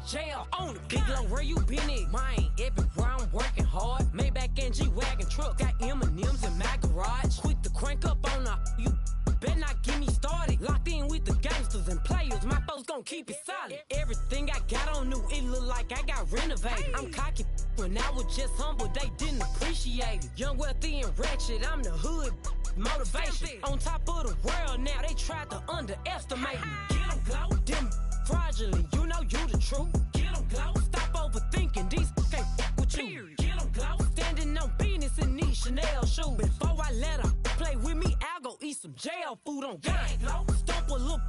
jail on the big low. Where you been at? Mine, everywhere I'm working hard. Maybach and G-Wagon truck, got M&M's in my garage. Quick to crank up on her, you better not get me started. Locked in with the gangsters and players, my folks gon' keep it solid. Everything I got on new, it look like I got renovated. I'm cocky when I was just humble, they didn't appreciate it. Young, wealthy, and ratchet, I'm the hood motivation. On top of the world now, they tried to underestimate me. Get them glow, them fraudulent, you know you the truth. Get them glow, stop overthinking, these can't fuck with you. Get them glow, standing on business in these Chanel shoes. Before I let her play with me, I'll go eat some jail food on gang glow. Stomp a little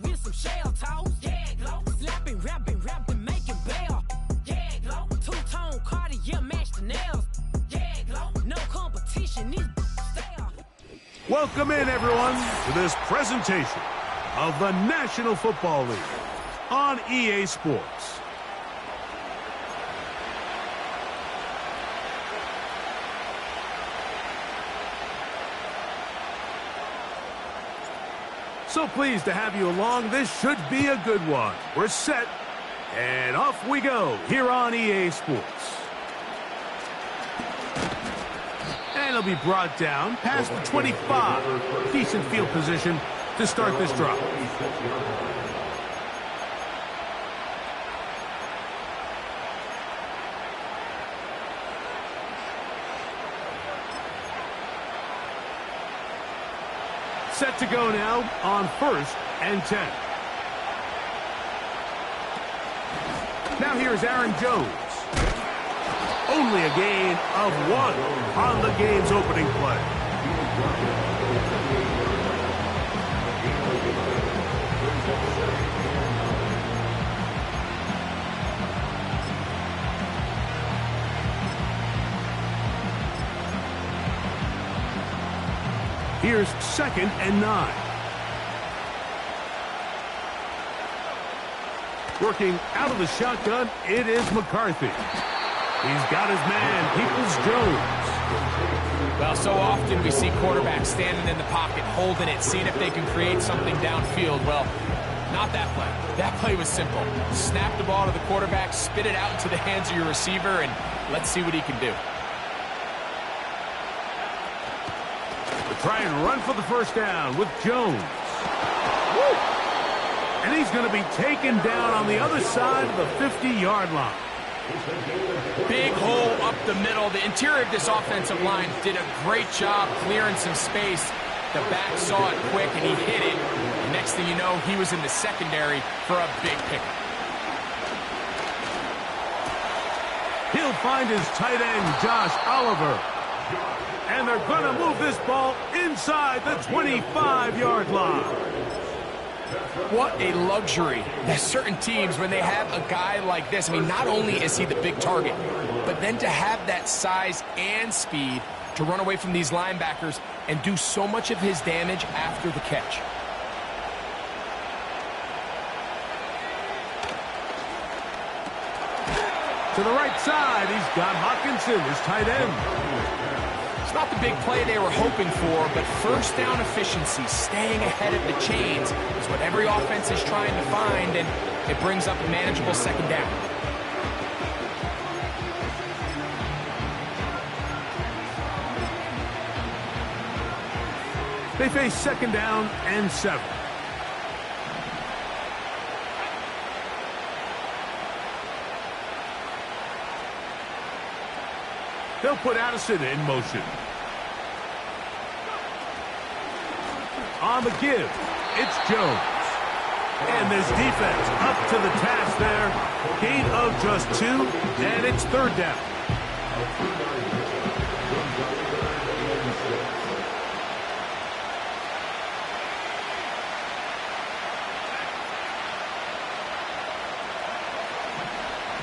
with some shell toes. Yeah, glow. Slapping, rapping, making bail. Yeah, glow. Two-tone Cartier match the nails. Yeah, glow. No competition, these stale. Welcome in, everyone, to this presentation of the National Football League on EA Sports. So pleased to have you along. This should be a good one. We're set, and off we go here on EA Sports. And it'll be brought down past the 25. Decent field position to start this drive. Set to go now on 1st and 10. Now here's Aaron Jones. Only a gain of 1 on the game's opening play. Here's 2nd and 9. Working out of the shotgun, it is McCarthy. He's got his man, Peoples-Jones. Well, so often we see quarterbacks standing in the pocket, holding it, seeing if they can create something downfield. Well, not that play. That play was simple. Snap the ball to the quarterback, spit it out into the hands of your receiver, and let's see what he can do. Try and run for the first down with Jones. Woo! And he's going to be taken down on the other side of the 50-yard line. Big hole up the middle. The interior of this offensive line did a great job clearing some space. The back saw it quick, and he hit it. And next thing you know, he was in the secondary for a big pickup. He'll find his tight end, Josh Oliver. And they're going to move this ball inside the 25-yard line. What a luxury. There's certain teams, when they have a guy like this, I mean, not only is he the big target, but then to have that size and speed to run away from these linebackers and do so much of his damage after the catch. To the right side, he's got Hawkinson, his tight end. It's not the big play they were hoping for, but first down efficiency, staying ahead of the chains, is what every offense is trying to find, and it brings up a manageable 2nd down. They face 2nd down and 7. They'll put Addison in motion. On the give, it's Jones. And this defense up to the task there. Gain of just 2, and it's 3rd down.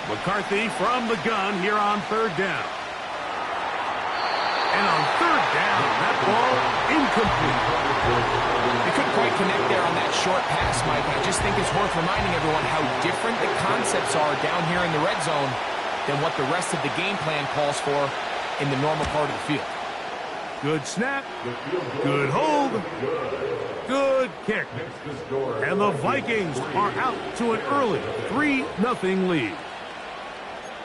McCarthy from the gun here on 3rd down. And on 3rd down, that ball incomplete. They couldn't quite connect there on that short pass, Mike. I just think it's worth reminding everyone how different the concepts are down here in the red zone than what the rest of the game plan calls for in the normal part of the field. Good snap. Good hold. Good kick. And the Vikings are out to an early 3-0 lead.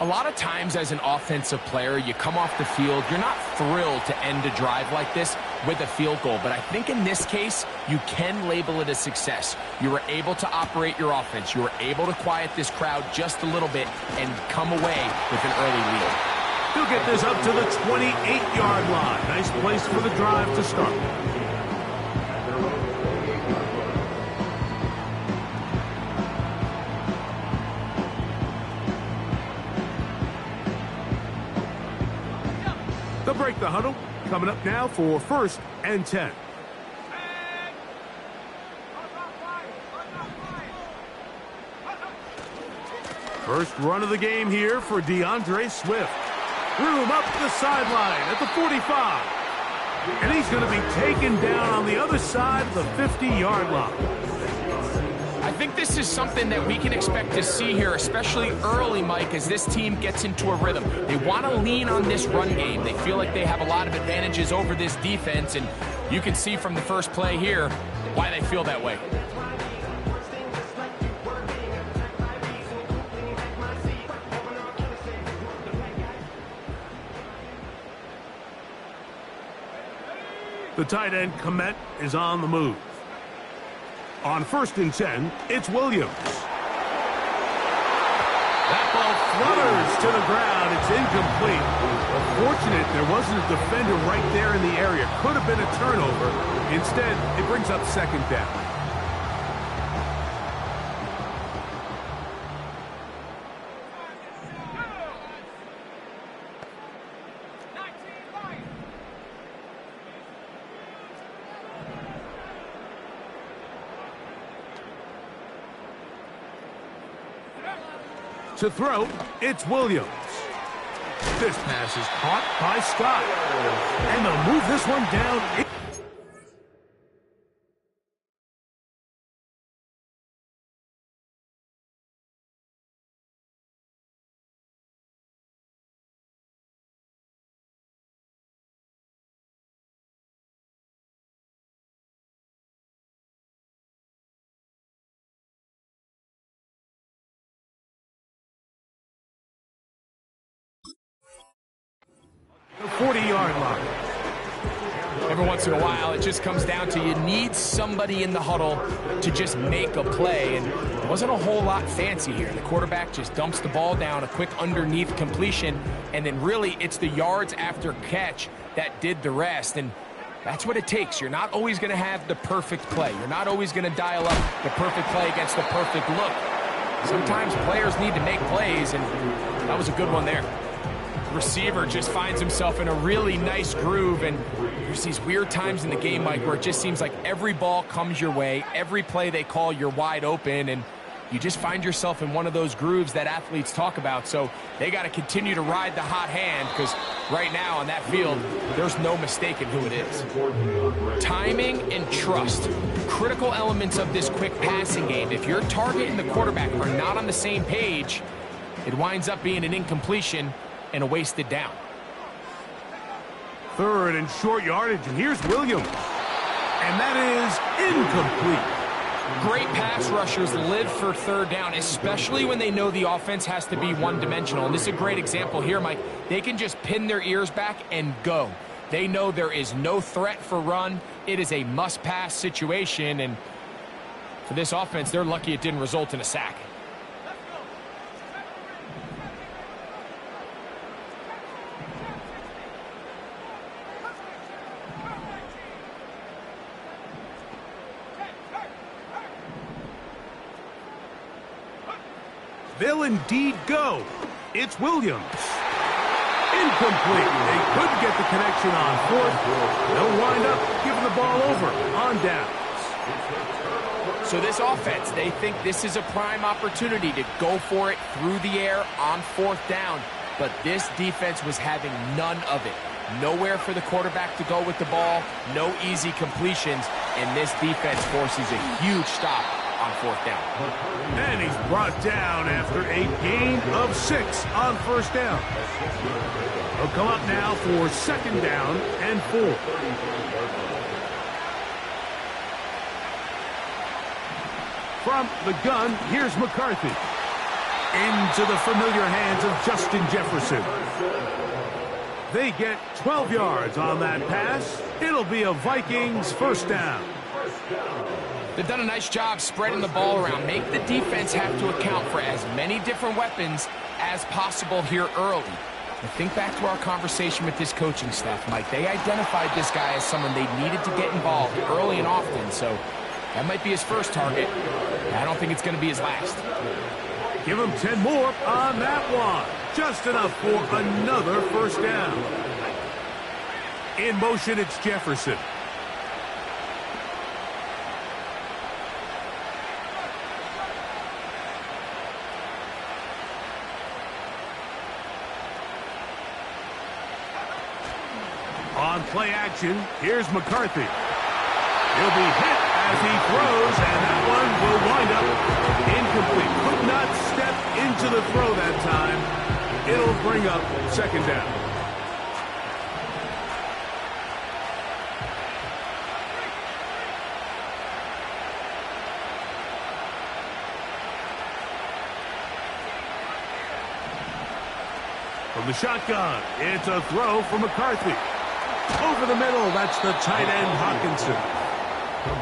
A lot of times as an offensive player, you come off the field, you're not thrilled to end a drive like this with a field goal. But I think in this case, you can label it a success. You were able to operate your offense. You were able to quiet this crowd just a little bit and come away with an early lead. He'll get this up to the 28-yard line. Nice place for the drive to start. They'll break the huddle. Coming up now for 1st and 10. First run of the game here for DeAndre Swift. Room up the sideline at the 45. And he's going to be taken down on the other side of the 50-yard line. I think this is something that we can expect to see here, especially early, Mike, as this team gets into a rhythm. They want to lean on this run game. They feel like they have a lot of advantages over this defense, and you can see from the first play here why they feel that way. The tight end, Komet, is on the move. On 1st and 10, it's Williams. That ball flutters to the ground. It's incomplete. Fortunate there wasn't a defender right there in the area. Could have been a turnover. Instead, it brings up 2nd down. To throw, it's Williams. This pass is caught by Scott. And they'll move this one down. The 40-yard line. Every once in a while, it just comes down to you need somebody in the huddle to just make a play, and it wasn't a whole lot fancy here. The quarterback just dumps the ball down, a quick underneath completion, and then really it's the yards after catch that did the rest, and that's what it takes. You're not always going to have the perfect play. You're not always going to dial up the perfect play against the perfect look. Sometimes players need to make plays, and that was a good one there. Receiver just finds himself in a really nice groove, and there's these weird times in the game, Mike, where it just seems like every ball comes your way, every play they call, you're wide open, and you just find yourself in one of those grooves that athletes talk about. So they got to continue to ride the hot hand, because right now on that field, there's no mistaking who it is. Timing and trust, critical elements of this quick passing game. If your target and the quarterback are not on the same page, it winds up being an incompletion and a wasted down. 3rd and short yardage, and here's Williams. And that is incomplete. Great pass rushers live for 3rd down, especially when they know the offense has to be one-dimensional. And this is a great example here, Mike. They can just pin their ears back and go. They know there is no threat for run. It is a must-pass situation, and for this offense, they're lucky it didn't result in a sack. They'll indeed go. It's Williams. Incomplete. They couldn't get the connection on 4th. They'll wind up giving the ball over on downs. So this offense, they think this is a prime opportunity to go for it through the air on 4th down. But this defense was having none of it. Nowhere for the quarterback to go with the ball, no easy completions, and this defense forces a huge stop on 4th down. And he's brought down after a gain of 6 on 1st down. He'll come up now for 2nd down and 4. From the gun, here's McCarthy. Into the familiar hands of Justin Jefferson. They get 12 yards on that pass. It'll be a Vikings 1st down. They've done a nice job spreading the ball around. Make the defense have to account for as many different weapons as possible here early. And think back to our conversation with this coaching staff, Mike. They identified this guy as someone they needed to get involved early and often, so that might be his first target. I don't think it's going to be his last. Give him 10 more on that one. Just enough for another 1st down. In motion, it's Jefferson. On play action, here's McCarthy. He'll be hit as he throws, and that one will wind up incomplete. Could not step into the throw that time. It'll bring up 2nd down. From the shotgun, it's a throw for McCarthy. Over the middle, that's the tight end Hawkinson.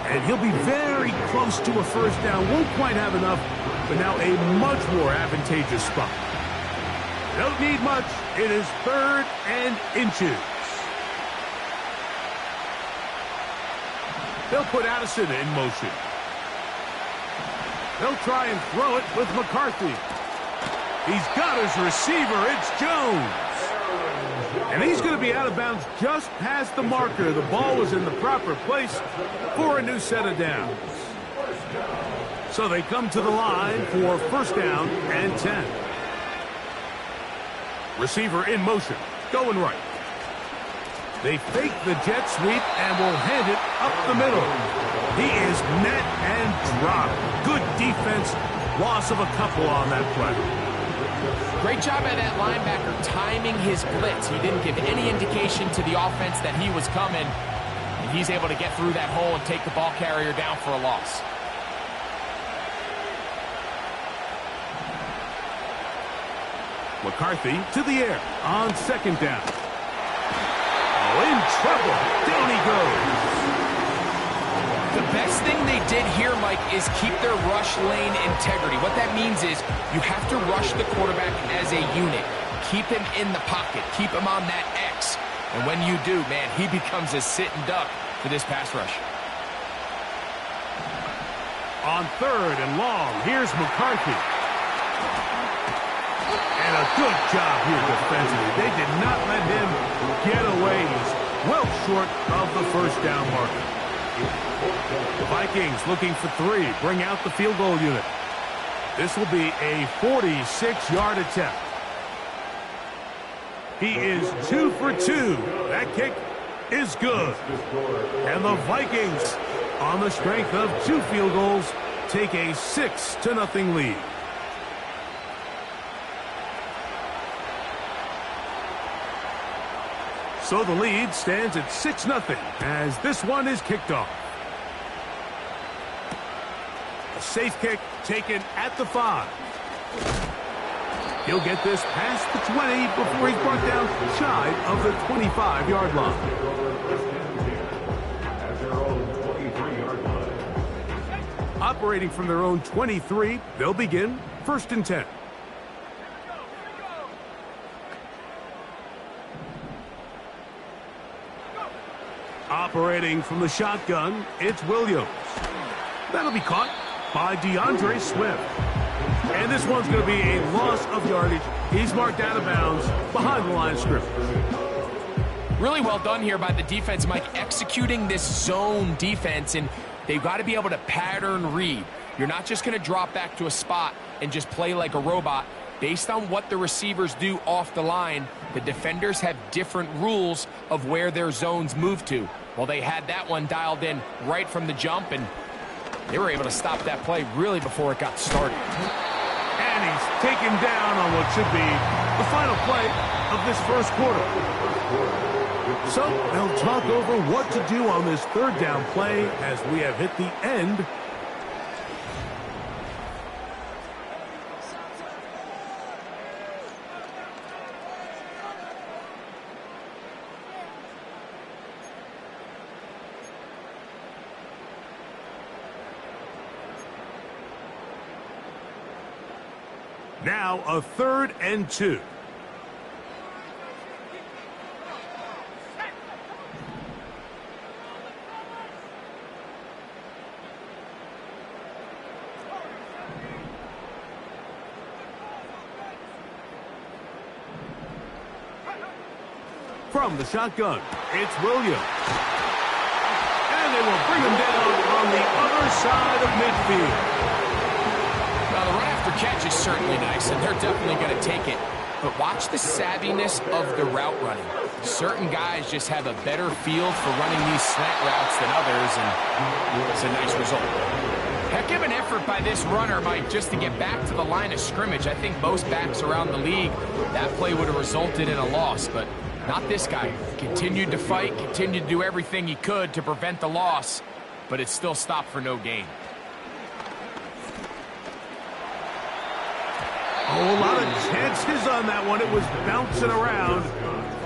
And he'll be very close to a 1st down. Won't quite have enough, but now a much more advantageous spot. Don't need much. It is 3rd and inches. They'll put Addison in motion. They'll try and throw it with McCarthy. He's got his receiver. It's Jones. And he's going to be out of bounds just past the marker. The ball was in the proper place for a new set of downs. So they come to the line for 1st down and 10. Receiver in motion, going right. They fake the jet sweep and will hand it up the middle. He is met and dropped. Good defense. Loss of a couple on that play. Great job by that linebacker timing his blitz. He didn't give any indication to the offense that he was coming, and he's able to get through that hole and take the ball carrier down for a loss. McCarthy to the air on 2nd down. Oh, in trouble. Down he goes. The best thing they did here, Mike, is keep their rush lane integrity. What that means is you have to rush the quarterback as a unit. Keep him in the pocket. Keep him on that X. And when you do, man, he becomes a sitting duck for this pass rush. On 3rd and long, here's McCarthy. And a good job here defensively. They did not let him get away. He's well short of the 1st down marker. The Vikings looking for 3. Bring out the field goal unit. This will be a 46-yard attempt. He is 2 for 2. That kick is good. And the Vikings, on the strength of 2 field goals, take a 6-0 lead. So the lead stands at 6-0 as this one is kicked off. A safe kick taken at the 5. He'll get this past the 20 before he's brought down shy of the 25-yard line. Operating from their own 23, they'll begin 1st and 10. Operating from the shotgun, it's Williams. That'll be caught by DeAndre Swift. And this one's going to be a loss of yardage. He's marked out of bounds behind the line of scrimmage. Really well done here by the defense, Mike, executing this zone defense, and they've got to be able to pattern read. You're not just going to drop back to a spot and just play like a robot. Based on what the receivers do off the line, the defenders have different rules of where their zones move to. Well, they had that one dialed in right from the jump, and They were able to stop that play really before it got started. And he's taken down on what should be the final play of this first quarter. So they'll talk over what to do on this third down play as we have hit the end. Now a 3rd and 2. From the shotgun, it's Williams. And they will bring him down on the other side of midfield. Well, the run after catch is certainly nice, and they're definitely going to take it. But watch the savviness of the route running. Certain guys just have a better feel for running these slant routes than others, and it's a nice result. Heck of an effort by this runner, Mike, just to get back to the line of scrimmage. I think most backs around the league, that play would have resulted in a loss, but not this guy. Continued to fight, continued to do everything he could to prevent the loss, but it still stopped for no gain. Oh, a lot of chances on that one. It was bouncing around,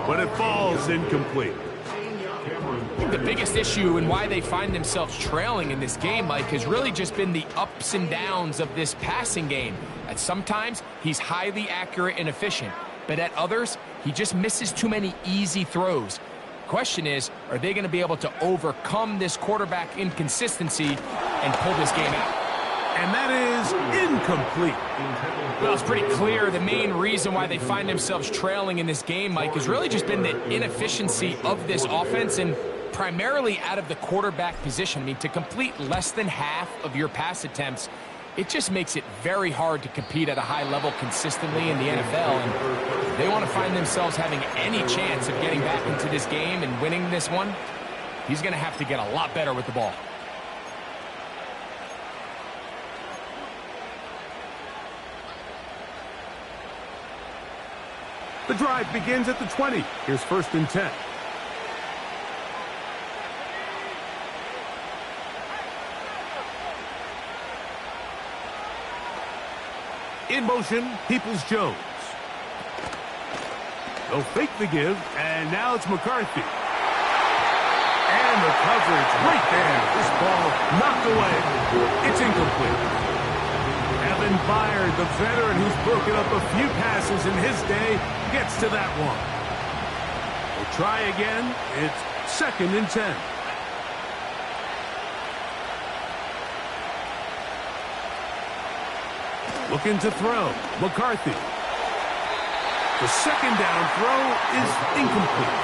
but it falls incomplete. I think the biggest issue and why they find themselves trailing in this game, Mike, has really just been the ups and downs of this passing game. At sometimes, he's highly accurate and efficient, but at others, he just misses too many easy throws. Question is, are they going to be able to overcome this quarterback inconsistency and pull this game out? And that is incomplete. Well, it's pretty clear the main reason why they find themselves trailing in this game, Mike, has really just been the inefficiency of this offense and primarily out of the quarterback position. I mean, to complete less than half of your pass attempts, it just makes it very hard to compete at a high level consistently in the NFL. And if they want to find themselves having any chance of getting back into this game and winning this one, he's going to have to get a lot better with the ball. The drive begins at the 20. Here's 1st and 10. In motion, Peoples-Jones. They'll fake the give, and now it's McCarthy. And the coverage right there. This ball knocked away. It's incomplete. Evan Byard, the veteran who's broken up a few passes in his day, gets to that one. We'll try again. It's 2nd and 10. Looking to throw. McCarthy. The 2nd down throw is incomplete.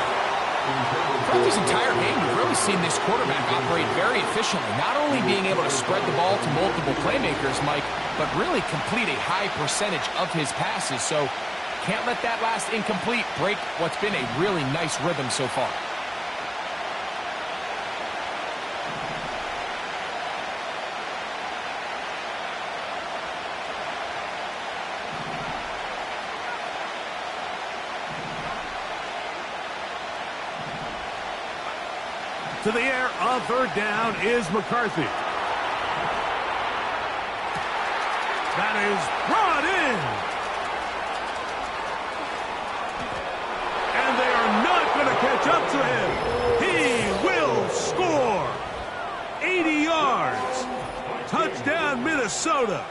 Throughout this entire game, we've really seen this quarterback operate very efficiently, not only being able to spread the ball to multiple playmakers, Mike, but really complete a high percentage of his passes. So can't let that last incomplete break what's been a really nice rhythm so far. To the air on 3rd down is McCarthy. That is brought in. And they are not going to catch up to him. He will score. 80 yards. Touchdown, Minnesota.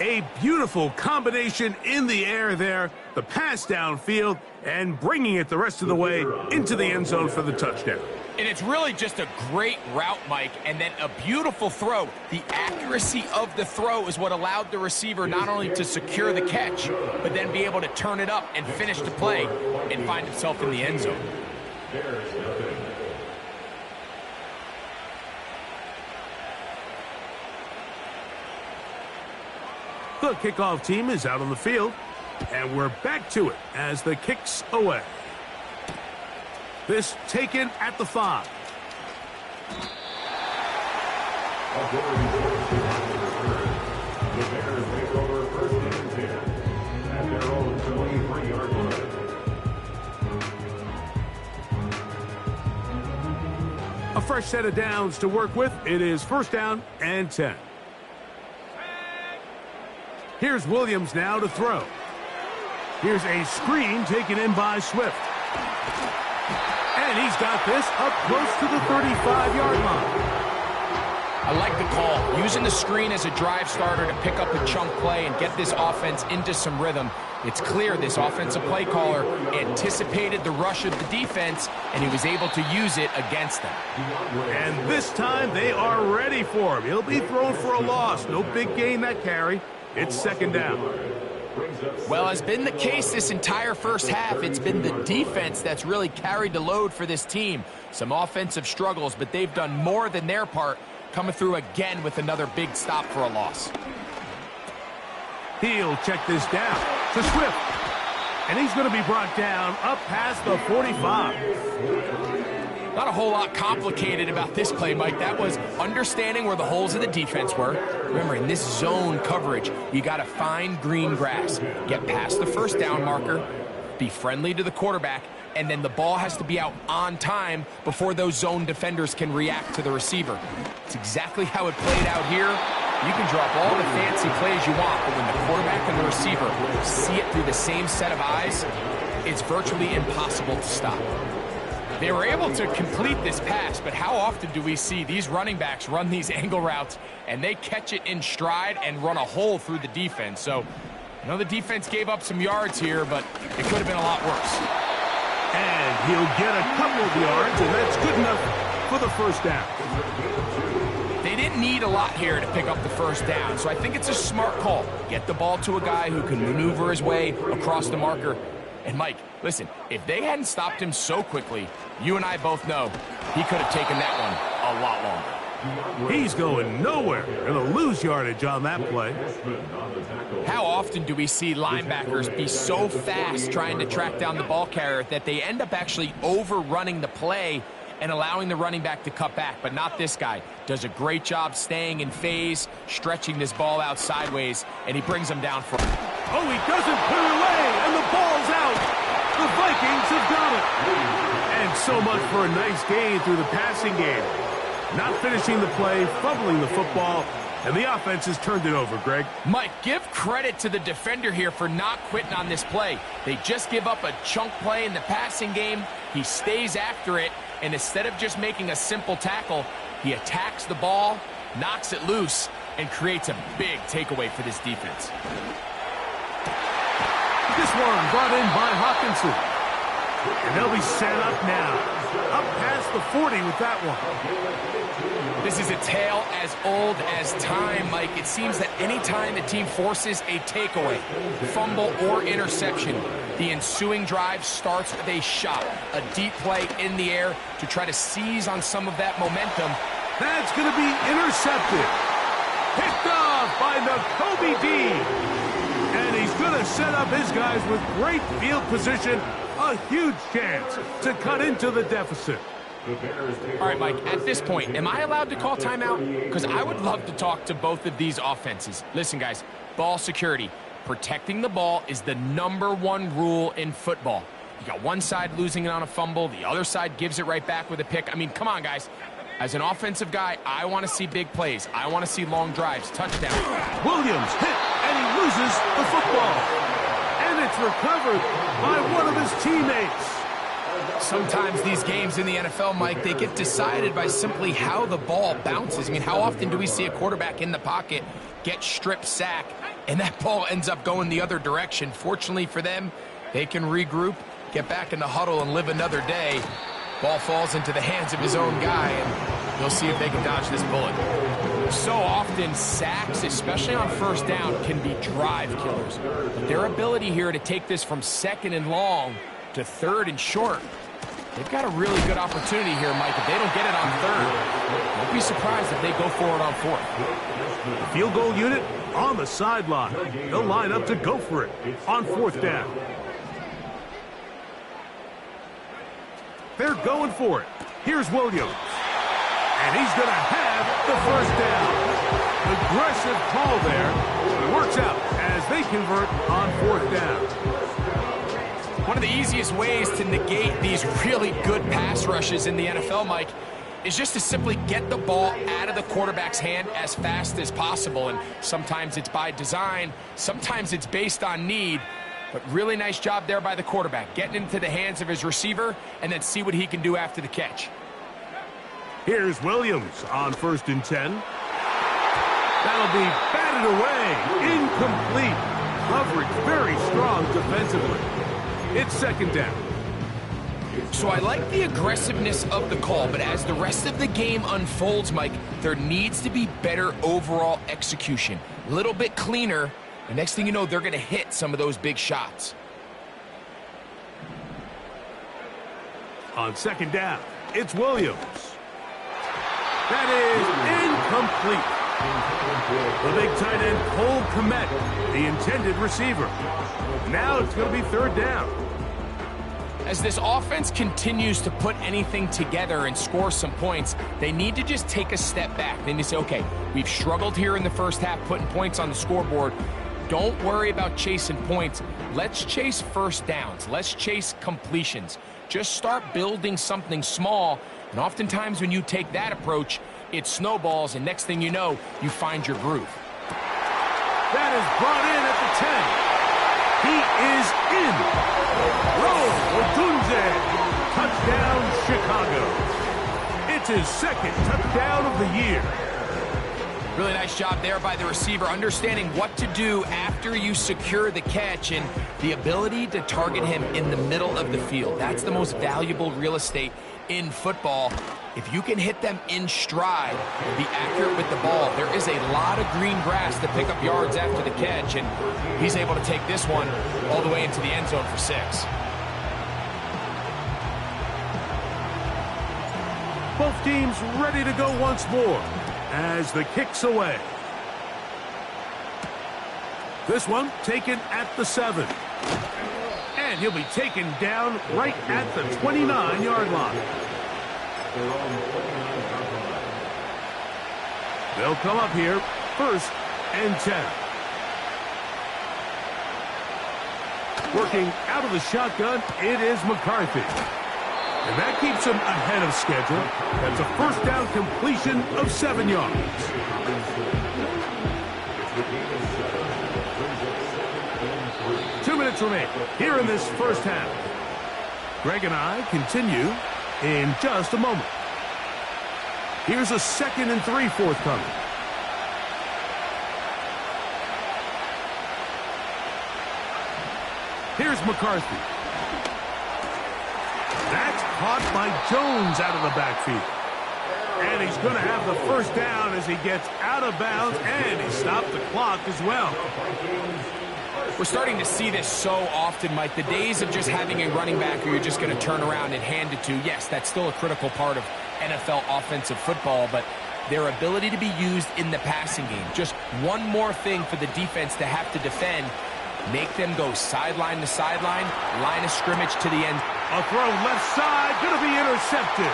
A beautiful combination in the air there. The pass downfield and bringing it the rest of the way into the end zone for the touchdown. And it's really just a great route, Mike, and then a beautiful throw. The accuracy of the throw is what allowed the receiver not only to secure the catch, but then be able to turn it up and finish the play and find himself in the end zone. The kickoff team is out on the field, and we're back to it as the kick's away. This taken at the 5. A fresh set of downs to work with. It is first down and 10. Here's Williams now to throw. Here's a screen taken in by Swift. And he's got this up close to the 35-yard line. I like the call, using the screen as a drive starter to pick up a chunk play and get this offense into some rhythm. It's clear this offensive play caller anticipated the rush of the defense, and he was able to use it against them. And this time they are ready for him. He'll be thrown for a loss. No big gain that carry. It's second down. Well, as been the case this entire first half, it's been the defense that's really carried the load for this team. Some offensive struggles, but they've done more than their part, coming through again with another big stop for a loss. He'll check this down to Swift. And he's going to be brought down up past the 45. Not a whole lot complicated about this play, Mike. That was understanding where the holes of the defense were. Remember, in this zone coverage, you got to find green grass, get past the first down marker, be friendly to the quarterback, and then the ball has to be out on time before those zone defenders can react to the receiver. It's exactly how it played out here. You can drop all the fancy plays you want, but when the quarterback and the receiver see it through the same set of eyes, it's virtually impossible to stop. They were able to complete this pass, but how often do we see these running backs run these angle routes and they catch it in stride and run a hole through the defense? So, I know the defense gave up some yards here, but it could have been a lot worse. And he'll get a couple of yards, and that's good enough for the first down. They didn't need a lot here to pick up the first down, so I think it's a smart call. Get the ball to a guy who can maneuver his way across the marker. And Mike, listen, if they hadn't stopped him so quickly, you and I both know he could have taken that one a lot longer. He's going nowhere. Going to lose yardage on that play. How often do we see linebackers be so fast trying to track down the ball carrier that they end up actually overrunning the play and allowing the running back to cut back? But not this guy. Does a great job staying in phase, stretching this ball out sideways, and he brings him down for it. Oh, he doesn't put it away, and the ball's out. The Vikings have got it. And so much for a nice gain through the passing game. Not finishing the play, fumbling the football, and the offense has turned it over, Greg. Mike, give credit to the defender here for not quitting on this play. They just give up a chunk play in the passing game. He stays after it, and instead of just making a simple tackle, he attacks the ball, knocks it loose, and creates a big takeaway for this defense. This one brought in by Hawkinson. And they'll be set up now. Up past the 40 with that one. This is a tale as old as time, Mike. It seems that any time the team forces a takeaway, fumble, or interception, the ensuing drive starts with a shot, a deep play in the air to try to seize on some of that momentum. That's going to be intercepted. Picked off by Nakobe Dean. And he's going to set up his guys with great field position. A huge chance to cut into the deficit. All right, Mike, at this point, am I allowed to call timeout? Because I would love to talk to both of these offenses. Listen, guys, ball security. Protecting the ball is the #1 rule in football. You got one side losing it on a fumble, the other side gives it right back with a pick. I mean, come on, guys. As an offensive guy, I want to see big plays. I want to see long drives, touchdowns. Williams hit, and he loses the football. And it's recovered by one of his teammates. Sometimes these games in the NFL, Mike, they get decided by simply how the ball bounces. I mean, how often do we see a quarterback in the pocket get strip sack, and that ball ends up going the other direction? Fortunately for them, they can regroup, get back in the huddle, and live another day. Ball falls into the hands of his own guy, and they'll see if they can dodge this bullet. So often, sacks, especially on first down, can be drive killers. But their ability here to take this from second and long to third and short, they've got a really good opportunity here, Mike. If they don't get it on third, don't be surprised if they go for it on fourth. Field goal unit on the sideline. They'll line up to go for it on fourth down. They're going for it. Here's Williams. And he's going to have the first down. Aggressive call there. Works out as they convert on fourth down. One of the easiest ways to negate these really good pass rushes in the NFL, Mike, is just to simply get the ball out of the quarterback's hand as fast as possible. And sometimes it's by design, sometimes it's based on need. But really nice job there by the quarterback, getting into the hands of his receiver and then see what he can do after the catch. Here's Williams on 1st and 10. That'll be batted away. Incomplete. Coverage very strong defensively. It's 2nd down. So I like the aggressiveness of the call, but as the rest of the game unfolds, Mike, there needs to be better overall execution. A little bit cleaner. The next thing you know, they're going to hit some of those big shots. On 2nd down, it's Williams. That is incomplete. The big tight end, Cole Kmet, the intended receiver. Now it's going to be 3rd down. As this offense continues to put anything together and score some points, they need to just take a step back. They need to say, okay, we've struggled here in the first half putting points on the scoreboard. Don't worry about chasing points. Let's chase first downs. Let's chase completions. Just start building something small. And oftentimes when you take that approach, it snowballs, and next thing you know, you find your groove. That is brought in at the 10. He is in. Roll Odunze. Touchdown, Chicago. It's his 2nd touchdown of the year. Really nice job there by the receiver, understanding what to do after you secure the catch and the ability to target him in the middle of the field. That's the most valuable real estate in football. If you can hit them in stride and be accurate with the ball, there is a lot of green grass to pick up yards after the catch, and he's able to take this one all the way into the end zone for 6. Both teams ready to go once more as the kick's away. This one taken at the 7. And he'll be taken down right at the 29-yard line. They'll come up here, 1st and 10. Working out of the shotgun, it is McCarthy. And that keeps him ahead of schedule. That's a 1st down completion of 7 yards. Remain here in this first half. Greg and I continue in just a moment. Here's a 2nd and 3 forthcoming. Here's McCarthy. That's caught by Jones out of the backfield. And he's going to have the 1st down as he gets out of bounds, and he stopped the clock as well. We're starting to see this so often, Mike. The days of just having a running back who you're just going to turn around and hand it to, yes, that's still a critical part of NFL offensive football, but their ability to be used in the passing game, just one more thing for the defense to have to defend, make them go sideline to sideline, line of scrimmage to the end. A throw left side, going to be intercepted.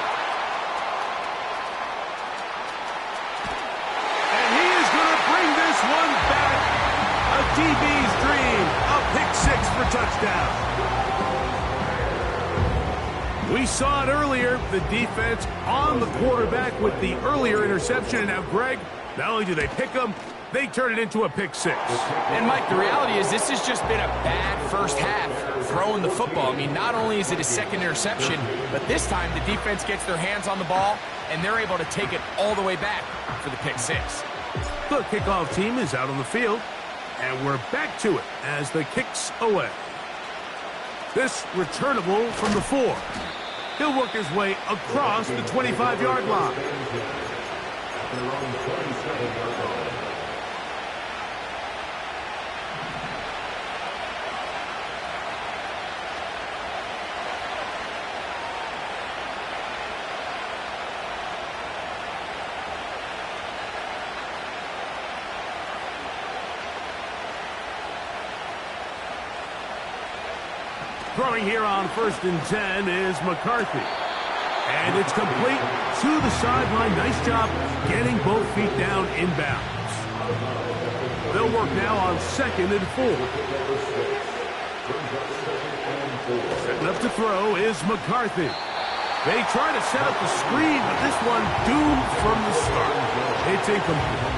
And he is going to bring this one back. A DB's dream, a pick-6 for touchdown. We saw it earlier, the defense on the quarterback with the earlier interception. And now, Greg, not only do they pick him, they turn it into a pick-6. And, Mike, the reality is this has just been a bad first half throwing the football. I mean, not only is it a 2nd interception, but this time the defense gets their hands on the ball, and they're able to take it all the way back for the pick-6. The kickoff team is out on the field. And we're back to it as the kick's away. This returnable from the 4. He'll work his way across the 25-yard line. Throwing here on 1st and 10 is McCarthy. And it's complete to the sideline. Nice job getting both feet down inbounds. They'll work now on 2nd and 4. Setting up to throw is McCarthy. They try to set up the screen, but this one doomed from the start. It's incomplete.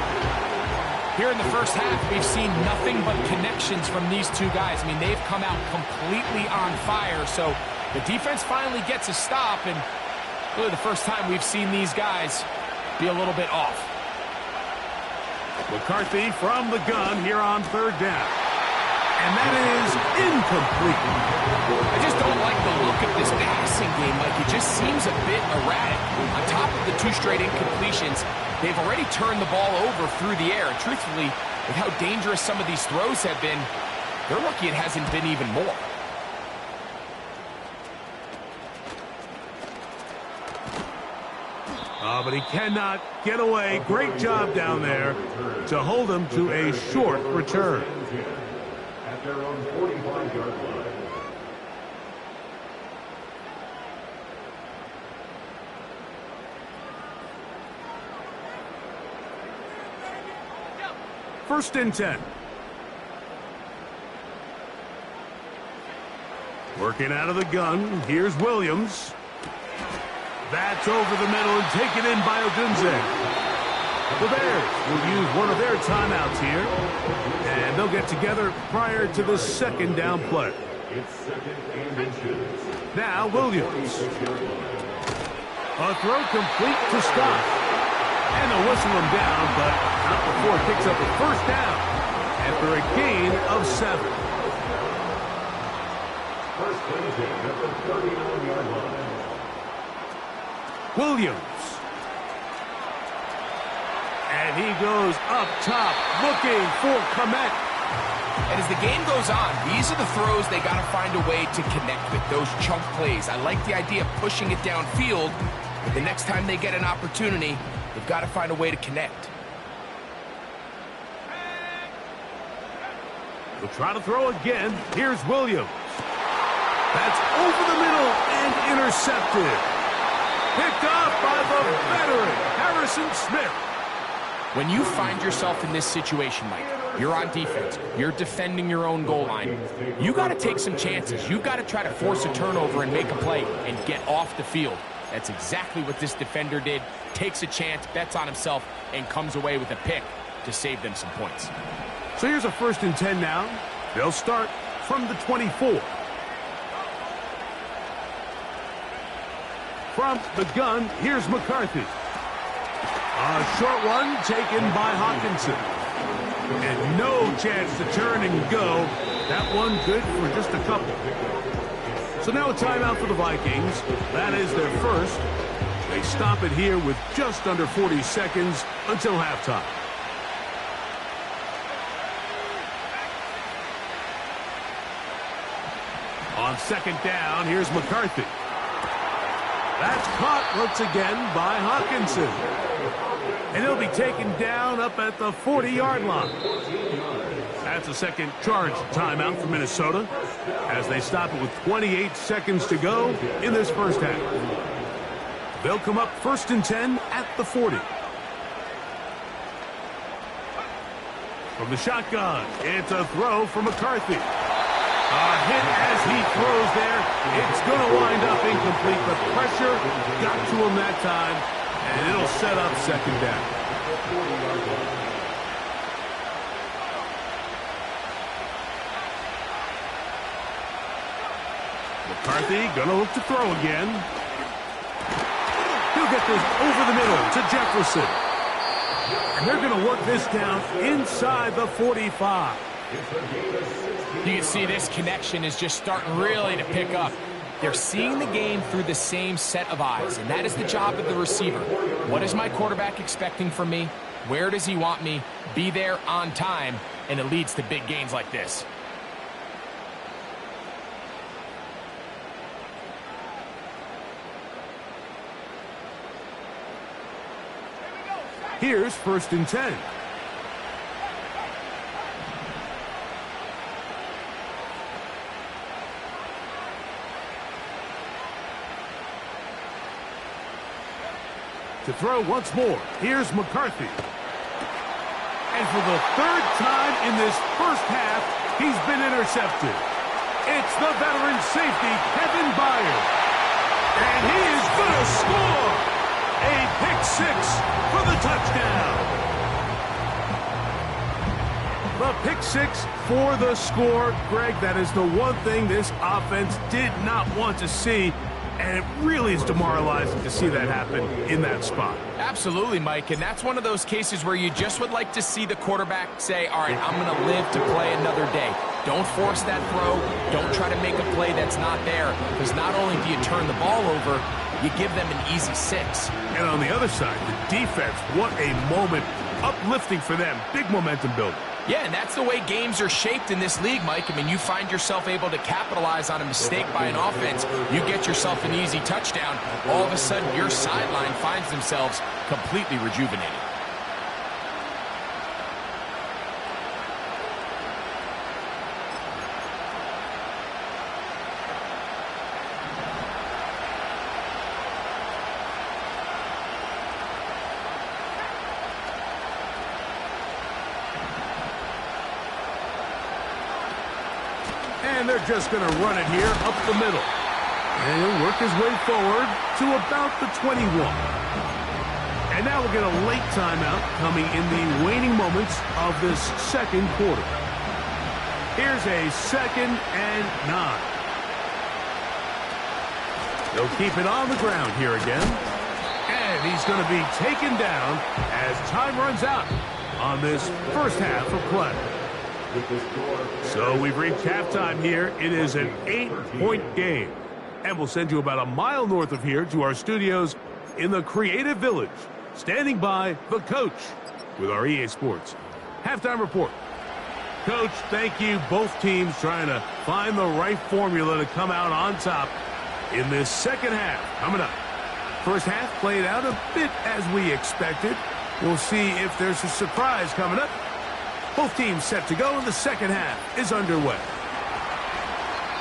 Here in the first half, we've seen nothing but connections from these two guys. I mean, they've come out completely on fire, so the defense finally gets a stop, and really the first time we've seen these guys be a little bit off. McCarthy from the gun here on 3rd down. And that is incomplete. I just don't like the look of this passing game. Like, it just seems a bit erratic. On top of the 2 straight incompletions, they've already turned the ball over through the air. And truthfully, with how dangerous some of these throws have been, they're lucky it hasn't been even more. But he cannot get away. Great job down there to hold him to a short return. At their own 45-yard line. First and 10. Working out of the gun. Here's Williams. That's over the middle and taken in by Odunze. The Bears will use one of their timeouts here, and they'll get together prior to the 2nd down play. Now Williams. A throw complete to stop. And they'll whistle him down, but not before it picks up a 1st down after a gain of 7. First and 10 at the 39-yard line. Williams. And he goes up top, looking for Komet. And as the game goes on, these are the throws they got to find a way to connect with, those chunk plays. I like the idea of pushing it downfield, but the next time they get an opportunity, they've got to find a way to connect. We'll try to throw again. Here's Williams. That's over the middle and intercepted. Picked off by the veteran, Harrison Smith. When you find yourself in this situation, Mike, you're on defense, you're defending your own goal line, you got to take some chances. You've got to try to force a turnover and make a play and get off the field. That's exactly what this defender did. Takes a chance, bets on himself, and comes away with a pick to save them some points. So here's a 1st and 10 now. They'll start from the 24. From the gun, here's McCarthy. A short one taken by Hawkinson. And no chance to turn and go. That one good for just a couple. So now a timeout for the Vikings. That is their first. They stop it here with just under 40 seconds until halftime. On 2nd down, here's McCarthy. That's caught once again by Hawkinson. And he'll be taken down up at the 40-yard line. That's a second charge timeout for Minnesota as they stop it with 28 seconds to go in this first half. They'll come up 1st and 10 at the 40. From the shotgun, it's a throw for McCarthy. A hit as he throws there. It's going to wind up incomplete, but pressure got to him that time, and it'll set up 2nd down. McCarthy going to look to throw again. He'll get this over the middle to Jefferson. And they're going to work this down inside the 45. You can see this connection is just starting really to pick up. They're seeing the game through the same set of eyes, and that is the job of the receiver. What is my quarterback expecting from me? Where does he want me? Be there on time, and it leads to big gains like this. Here's 1st and 10. To throw once more, here's McCarthy. And for the third time in this first half, he's been intercepted. It's the veteran safety, Kevin Byard. And he is going to score! A pick six for the touchdown. The pick six for the score. Greg, that is the one thing this offense did not want to see, and it really is demoralizing to see that happen in that spot. Absolutely, Mike, and that's one of those cases where you just would like to see the quarterback say, all right, I'm going to live to play another day. Don't force that throw. Don't try to make a play that's not there, because not only do you turn the ball over, you give them an easy 6. And on the other side, the defense, what a moment. Uplifting for them. Big momentum building. Yeah, and that's the way games are shaped in this league, Mike. I mean, you find yourself able to capitalize on a mistake by an offense. You get yourself an easy touchdown. All of a sudden, your sideline finds themselves completely rejuvenated. And they're just going to run it here up the middle. And he'll work his way forward to about the 21. And now we'll get a late timeout coming in the waning moments of this second quarter. Here's a 2nd and 9. They'll keep it on the ground here again. And he's going to be taken down as time runs out on this first half of play. So we've reached halftime here. It is an 8-point game. And we'll send you about a mile north of here to our studios in the Creative Village. Standing by, the coach with our EA Sports halftime report. Coach, thank you. Both teams trying to find the right formula to come out on top in this second half. Coming up. First half played out a bit as we expected. We'll see if there's a surprise coming up. Both teams set to go, and the second half is underway.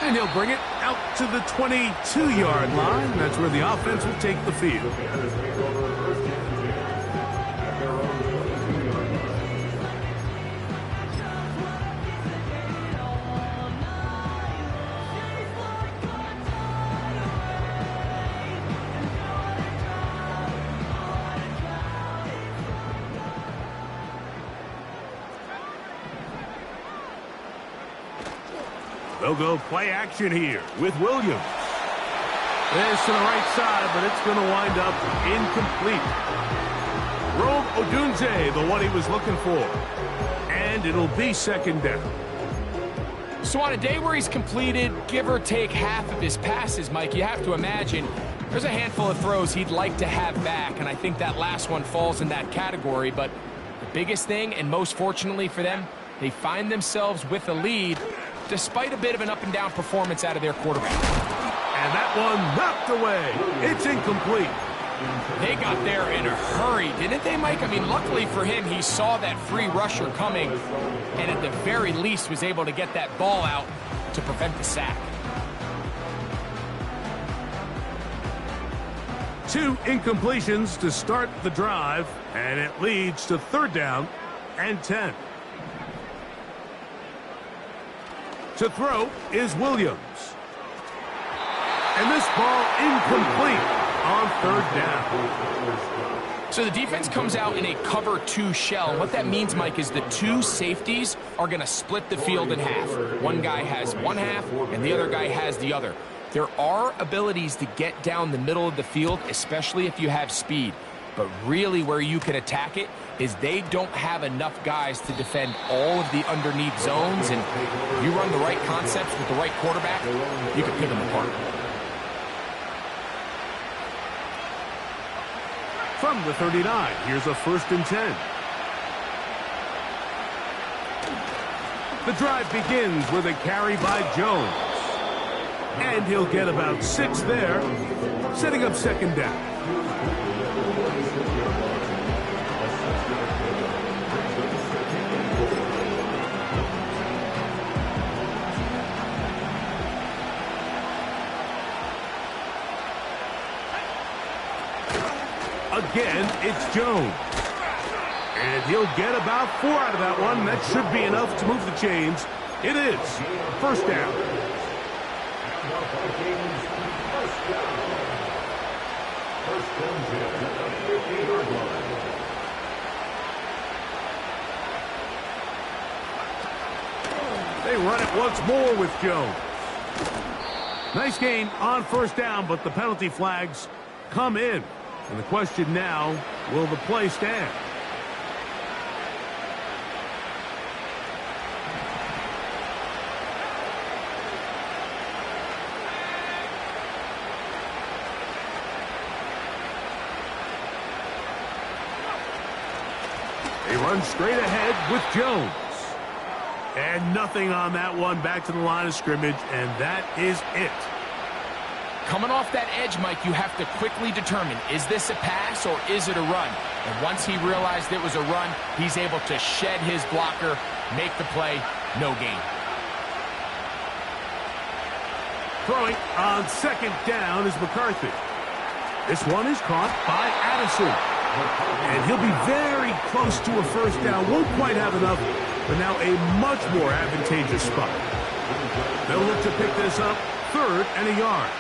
And he'll bring it out to the 22-yard line. That's where the offense will take the field. They'll go play action here with Williams. This to the right side, but it's going to wind up incomplete. Rome Odunze, the one he was looking for. And it'll be second down. So on a day where he's completed, give or take half of his passes, Mike, you have to imagine there's a handful of throws he'd like to have back, and I think that last one falls in that category. But the biggest thing, and most fortunately for them, they find themselves with a lead despite a bit of an up-and-down performance out of their quarterback. And that one knocked away. It's incomplete. They got there in a hurry, didn't they, Mike? I mean, luckily for him, he saw that free rusher coming and at the very least was able to get that ball out to prevent the sack. 2 incompletions to start the drive, and it leads to 3rd down and 10. To throw is Williams. And this ball incomplete on 3rd down. So the defense comes out in a cover 2 shell. What that means, Mike, is the 2 safeties are going to split the field in half. One guy has one half, and the other guy has the other. There are abilities to get down the middle of the field, especially if you have speed. But really where you can attack it is they don't have enough guys to defend all of the underneath zones, and you run the right concepts with the right quarterback, you can pick them apart. From the 39, here's a 1st and 10. The drive begins with a carry by Jones. And he'll get about 6 there, setting up 2nd down. Again, it's Jones. And he'll get about 4 out of that one. That should be enough to move the chains. It is. First down. They run it once more with Jones. Nice gain on first down, but the penalty flags come in. And the question now, will the play stand? They run straight ahead with Jones. And nothing on that one, back to the line of scrimmage, and that is it. Coming off that edge, Mike, you have to quickly determine, is this a pass or is it a run? And once he realized it was a run, he's able to shed his blocker, make the play, no gain. Throwing on second down is McCarthy. This one is caught by Addison. And he'll be very close to a first down. Won't quite have enough, but now a much more advantageous spot. They'll look to pick this up, 3rd and a yard.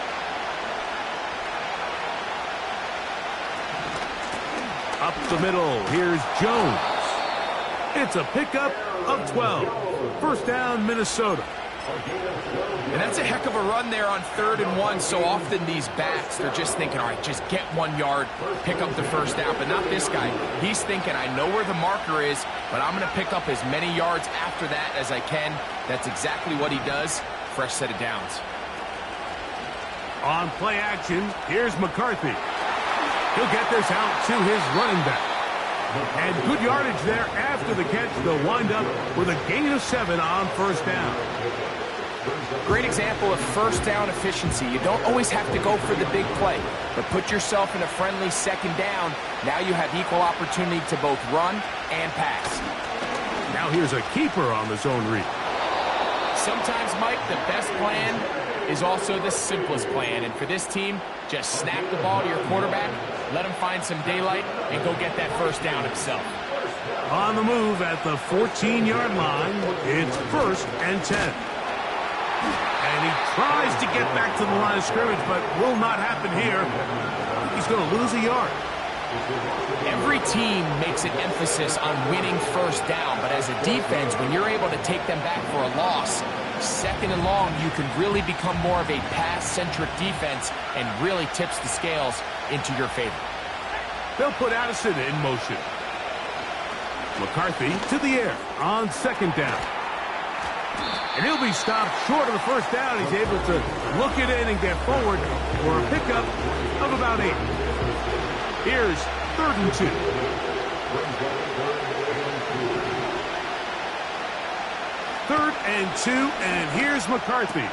Up the middle, here's Jones. It's a pickup of 12. First down, Minnesota. And that's a heck of a run there on 3rd and 1. So often these backs, they're just thinking, all right, just get 1 yard, pick up the first down. But not this guy. He's thinking, I know where the marker is, but I'm going to pick up as many yards after that as I can. That's exactly what he does. Fresh set of downs. On play action, here's McCarthy. He'll get this out to his running back. And good yardage there after the catch. They'll wind up with a gain of 7 on first down. Great example of first down efficiency. You don't always have to go for the big play, but put yourself in a friendly second down. Now you have equal opportunity to both run and pass. Now here's a keeper on the zone read. Sometimes, Mike, the best plan is also the simplest plan. And for this team, just snap the ball to your quarterback, let him find some daylight, and go get that first down himself. On the move at the 14-yard line, it's 1st and 10. And he tries to get back to the line of scrimmage, but will not happen here. He's going to lose a yard. Every team makes an emphasis on winning first down, but as a defense, when you're able to take them back for a loss, 2nd and long, you can really become more of a pass-centric defense and really tips the scales into your favor. They'll put Addison in motion. McCarthy to the air on 2nd down. And he'll be stopped short of the first down. He's able to look it in and get forward for a pickup of about 8. Here's 3rd and 2. 3rd and 2, and here's McCarthy.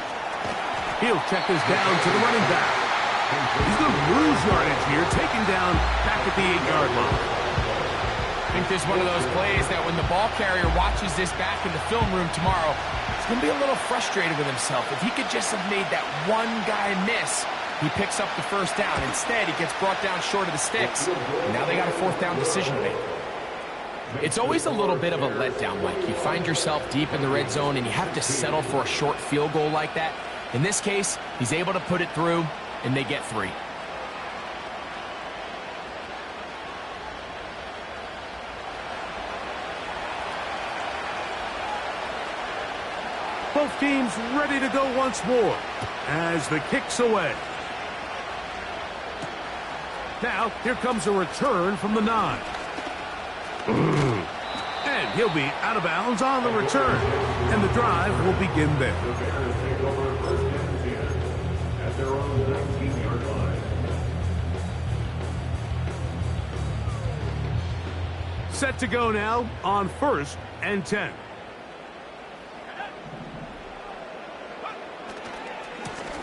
He'll check this down to the running back. He's going to lose yardage here, taken down back at the 8-yard line. I think this is one of those plays that when the ball carrier watches this back in the film room tomorrow, he's going to be a little frustrated with himself. If he could just have made that one guy miss, he picks up the first down. Instead, he gets brought down short of the sticks. Now they got a 4th down decision to make. It's always a little bit of a letdown, Mike. You find yourself deep in the red zone, and you have to settle for a short field goal like that. In this case, he's able to put it through, and they get 3. Both teams ready to go once more as the kick's away. Now, here comes a return from the 9. And he'll be out of bounds on the return. And the drive will begin there. At their own 19-yard line. Set to go now on 1st and 10.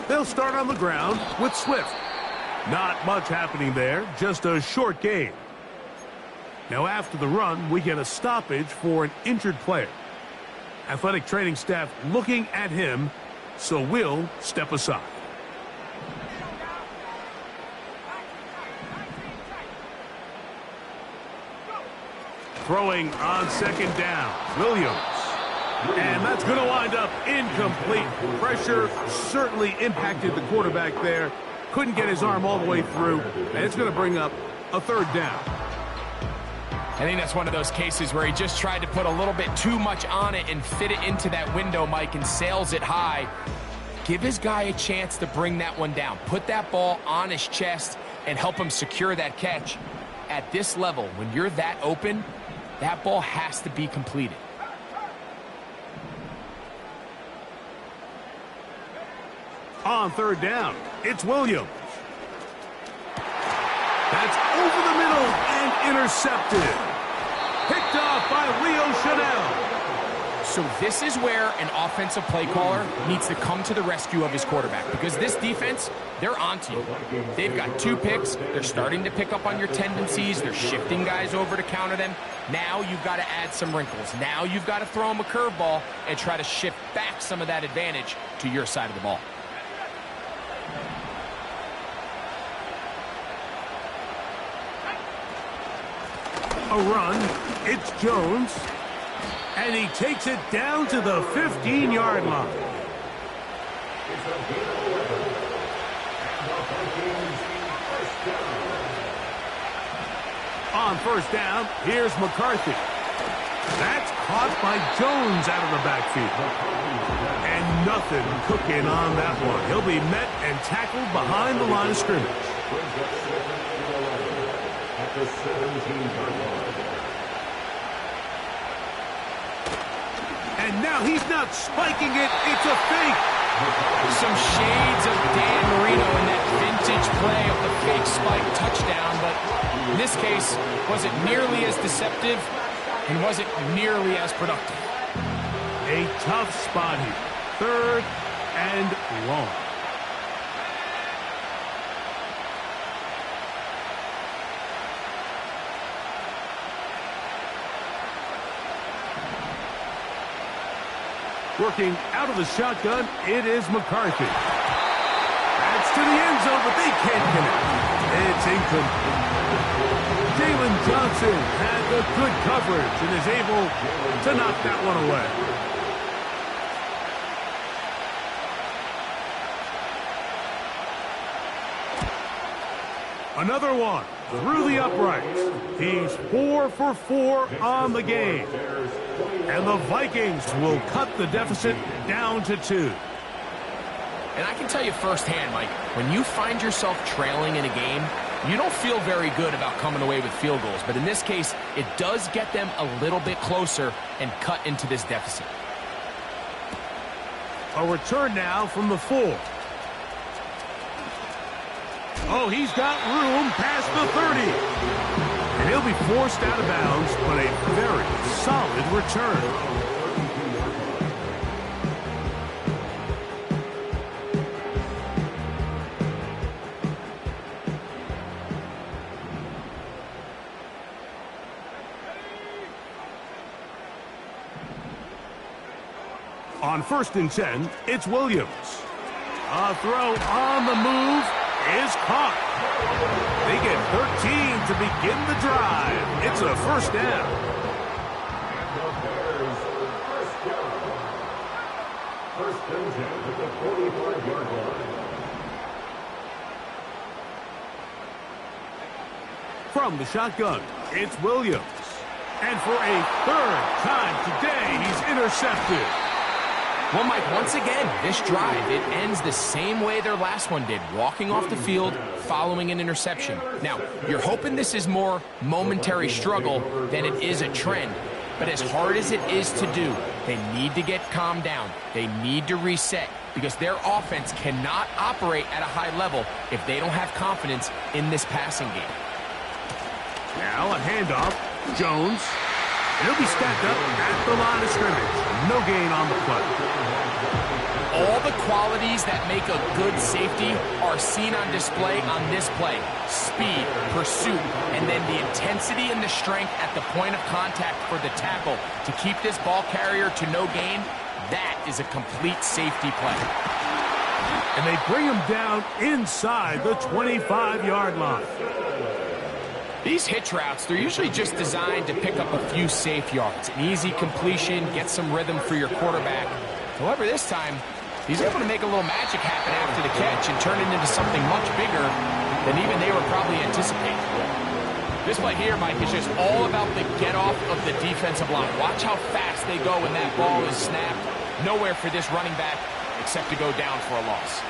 They'll start on the ground with Swift. Not much happening there, just a short gain. Now after the run, we get a stoppage for an injured player. Athletic training staff looking at him, so we'll step aside. Throwing on second down, Williams. And that's going to wind up incomplete. Pressure certainly impacted the quarterback there. Couldn't get his arm all the way through, and it's going to bring up a third down. I think that's one of those cases where he just tried to put a little bit too much on it and fit it into that window, Mike, and sails it high. Give his guy a chance to bring that one down. Put that ball on his chest and help him secure that catch. At this level, when you're that open, that ball has to be completed. On third down, it's Williams. That's over the middle and intercepted. Picked off by Leo Chanel. So this is where an offensive play caller needs to come to the rescue of his quarterback, because this defense, they're onto you. They've got 2 picks. They're starting to pick up on your tendencies. They're shifting guys over to counter them. Now you've got to add some wrinkles. Now you've got to throw them a curveball and try to shift back some of that advantage to your side of the ball. A run, it's Jones, and he takes it down to the 15-yard line. On first down, here's McCarthy. That's caught by Jones out of the backfield. And nothing cooking on that one. He'll be met and tackled behind the line of scrimmage. And now he's not spiking it, it's a fake. Some shades of Dan Marino in that vintage play of the fake spike touchdown, but in this case, wasn't nearly as deceptive and wasn't nearly as productive. A tough spot here. Third and long. Working out of the shotgun, it is McCarthy. That's to the end zone, but they can't connect. It's incomplete. Jalen Johnson had the good coverage and is able to knock that one away. Another one through the uprights. He's 4 for 4 on the game. And the Vikings will cut the deficit down to 2. And I can tell you firsthand, Mike, when you find yourself trailing in a game, you don't feel very good about coming away with field goals. But in this case, it does get them a little bit closer and cut into this deficit. A return now from the 4. Oh, he's got room past the 30. And he'll be forced out of bounds, but a very solid return. On 1st and 10, it's Williams. A throw on the move is caught. They get 13 to begin the drive. It's a first down. First and 10 at the 45-yard line. From the shotgun, it's Williams. And for a 3rd time today, he's intercepted. Well, Mike, once again, this drive, it ends the same way their last one did, walking off the field, following an interception. Now, you're hoping this is more momentary struggle than it is a trend, but as hard as it is to do, they need to get calmed down. They need to reset, because their offense cannot operate at a high level if they don't have confidence in this passing game. Now a handoff, Jones. He'll be stacked up at the line of scrimmage. No gain on the play. All the qualities that make a good safety are seen on display on this play. Speed, pursuit, and then the intensity and the strength at the point of contact for the tackle to keep this ball carrier to no gain. That is a complete safety play. And they bring him down inside the 25-yard line. These hitch routes, they're usually just designed to pick up a few safe yards. An easy completion, get some rhythm for your quarterback. However, this time, he's able to make a little magic happen after the catch and turn it into something much bigger than even they were probably anticipating. This play here, Mike, is just all about the get-off of the defensive line. Watch how fast they go when that ball is snapped. Nowhere for this running back except to go down for a loss.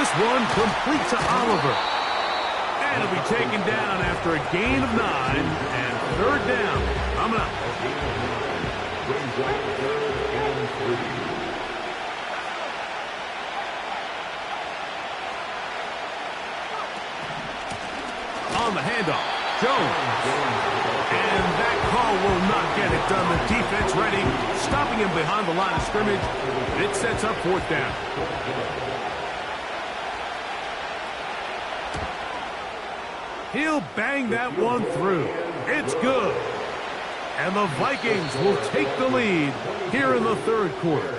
This one complete to Oliver. And he'll be taken down after a gain of 9 and third down. Coming up. On the handoff, Jones. And that call will not get it done. The defense ready, stopping him behind the line of scrimmage. It sets up fourth down. He'll bang that one through. It's good. And the Vikings will take the lead here in the third quarter.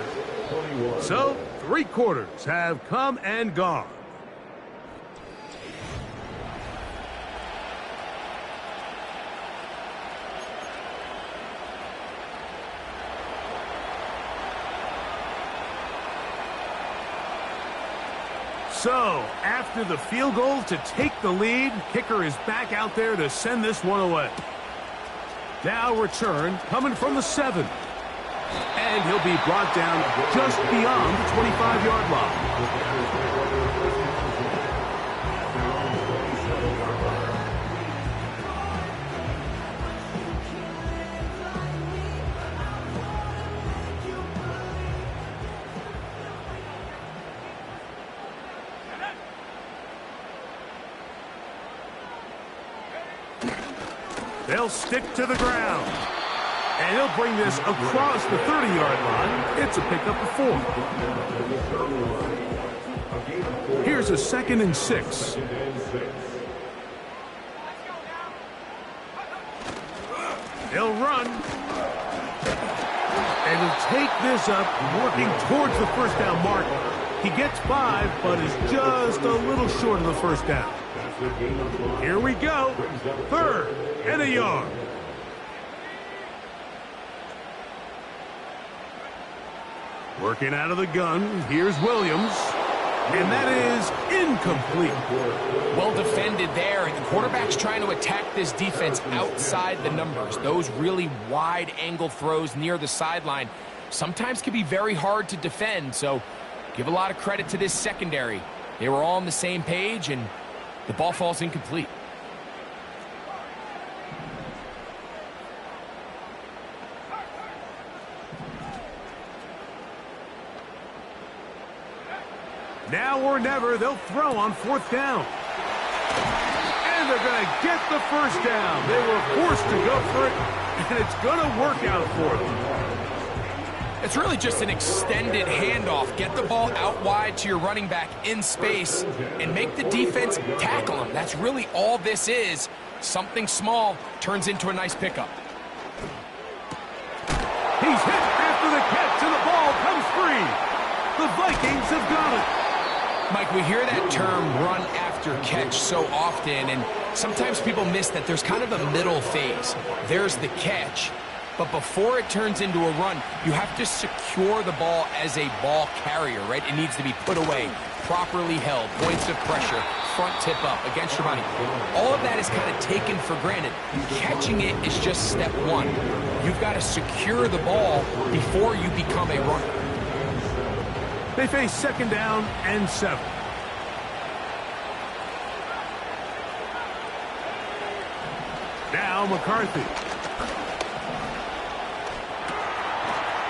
So, 3 quarters have come and gone. So, after the field goal to take the lead, kicker is back out there to send this one away. Now return coming from the 7. And he'll be brought down just beyond the 25-yard line. They'll stick to the ground. And he'll bring this across the 30-yard line. It's a pickup of 4. Here's a 2nd and 6. He'll run. And he'll take this up, working towards the first down mark. He gets 5, but is just a little short of the first down. Here we go. 3rd and a yard. Working out of the gun. Here's Williams. And that is incomplete. Well defended there. And the quarterback's trying to attack this defense outside the numbers. Those really wide angle throws near the sideline sometimes can be very hard to defend. So give a lot of credit to this secondary. They were all on the same page, and the ball falls incomplete. Now or never, they'll throw on 4th down. And they're going to get the first down. They were forced to go for it, and it's going to work out for them. It's really just an extended handoff. Get the ball out wide to your running back in space and make the defense tackle him. That's really all this is. Something small turns into a nice pickup. He's hit after the catch, and the ball comes free. The Vikings have got it. Mike, we hear that term run after catch so often, and sometimes people miss that there's kind of a middle phase. There's the catch, but before it turns into a run, you have to secure the ball as a ball carrier, right? It needs to be put away, properly held, points of pressure, front tip up against your body. All of that is kind of taken for granted. Catching it is just step 1. You've got to secure the ball before you become a runner. They face 2nd down and 7. Now McCarthy.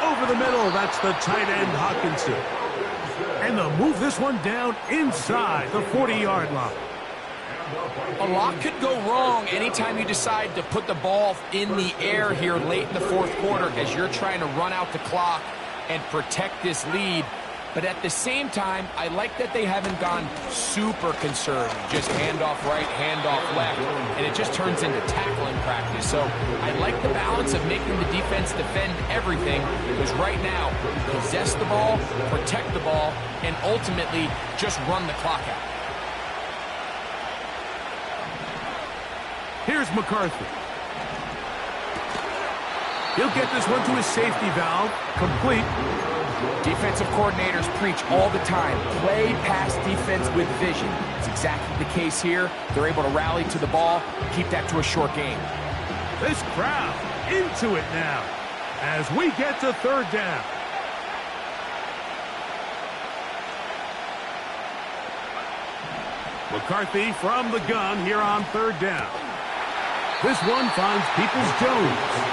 Over the middle, that's the tight end Hawkinson. And they'll move this one down inside the 40-yard line. A lot could go wrong anytime you decide to put the ball in the air here late in the 4th quarter as you're trying to run out the clock and protect this lead. But at the same time, I like that they haven't gone super conservative. Just handoff right, handoff left, and it just turns into tackling practice. So I like the balance of making the defense defend everything, because right now, possess the ball, protect the ball, and ultimately just run the clock out. Here's McCarthy. He'll get this one to his safety valve. Complete. Defensive coordinators preach all the time, play pass defense with vision. It's exactly the case here. They're able to rally to the ball, keep that to a short game. This crowd into it now as we get to third down. McCarthy from the gun here on third down. This one finds Peoples-Jones.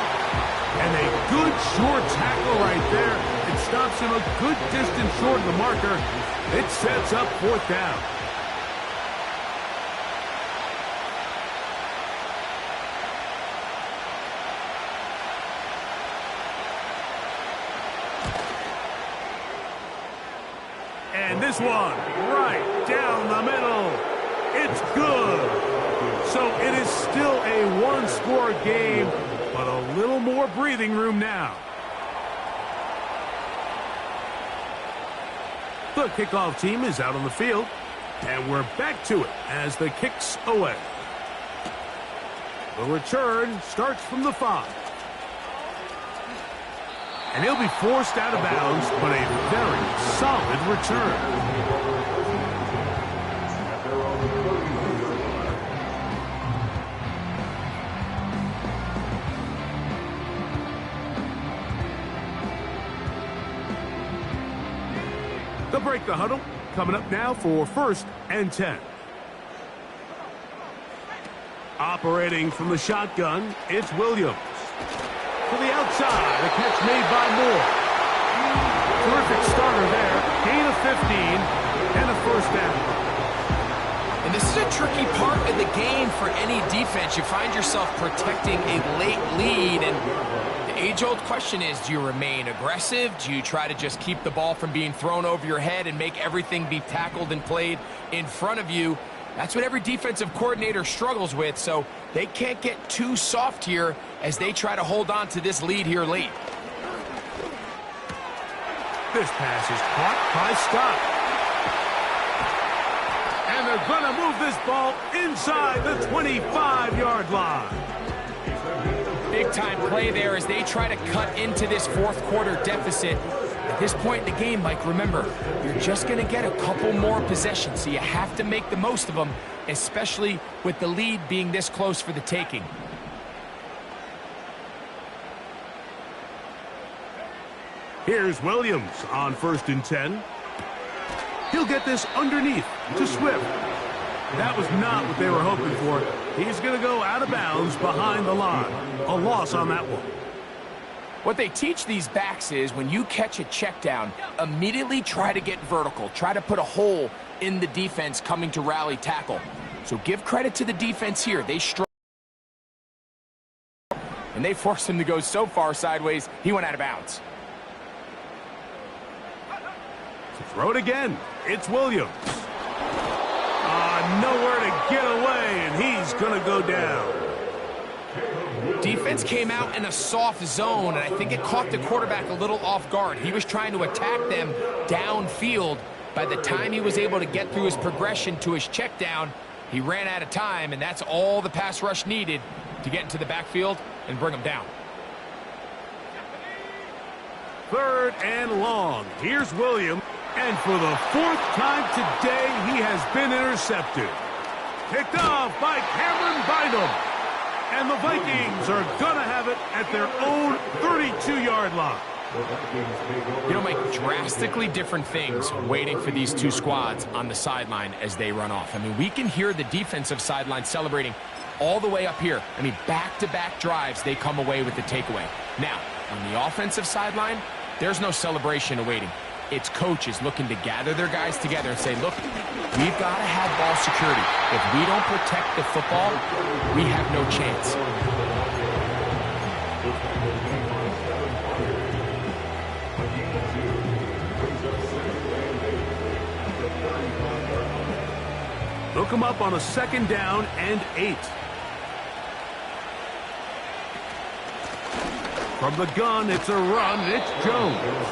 And a good short tackle right there. It stops him a good distance short of the marker. It sets up fourth down. And this one right down the middle. It's good. So it is still a one-score game, but a little more breathing room now. The kickoff team is out on the field, and we're back to it as the kick's away. The return starts from the 5. And he'll be forced out of bounds, but a very solid return. They'll break the huddle. Coming up now for 1st and 10. Operating from the shotgun, it's Williams. To the outside, a catch made by Moore. Terrific starter there. Gain of 15 and a first down. And this is a tricky part of the game for any defense. You find yourself protecting a late lead, and the age-old question is, do you remain aggressive? Do you try to just keep the ball from being thrown over your head and make everything be tackled and played in front of you? That's what every defensive coordinator struggles with, so they can't get too soft here as they try to hold on to this lead here late. This pass is caught by Scott. And they're going to move this ball inside the 25-yard line. Big-time play there as they try to cut into this fourth-quarter deficit. At this point in the game, Mike, remember, you're just going to get a couple more possessions, so you have to make the most of them, especially with the lead being this close for the taking. Here's Williams on 1st and 10. He'll get this underneath to Swift. That was not what they were hoping for. He's going to go out of bounds behind the line. A loss on that one. What they teach these backs is when you catch a check down, immediately try to get vertical. Try to put a hole in the defense coming to rally tackle. So give credit to the defense here. They struggle. And they forced him to go so far sideways, he went out of bounds. To throw it again, it's Williams. Nowhere to get away, and he's going to go down. Defense came out in a soft zone, and I think it caught the quarterback a little off guard. He was trying to attack them downfield. By the time he was able to get through his progression to his check down, he ran out of time, and that's all the pass rush needed to get into the backfield and bring him down. 3rd and long. Here's Williams. And for the 4th time today, he has been intercepted. Picked off by Cameron Bynum. And the Vikings are going to have it at their own 32-yard line. You know, Mike, drastically different things waiting for these two squads on the sideline as they run off. I mean, we can hear the defensive sideline celebrating all the way up here. I mean, back-to-back drives, they come away with the takeaway. Now, on the offensive sideline, there's no celebration awaiting. It's coaches looking to gather their guys together and say, look, we've got to have ball security. If we don't protect the football, we have no chance. They'll come up on a 2nd down and 8. From the gun, it's a run. It's Jones.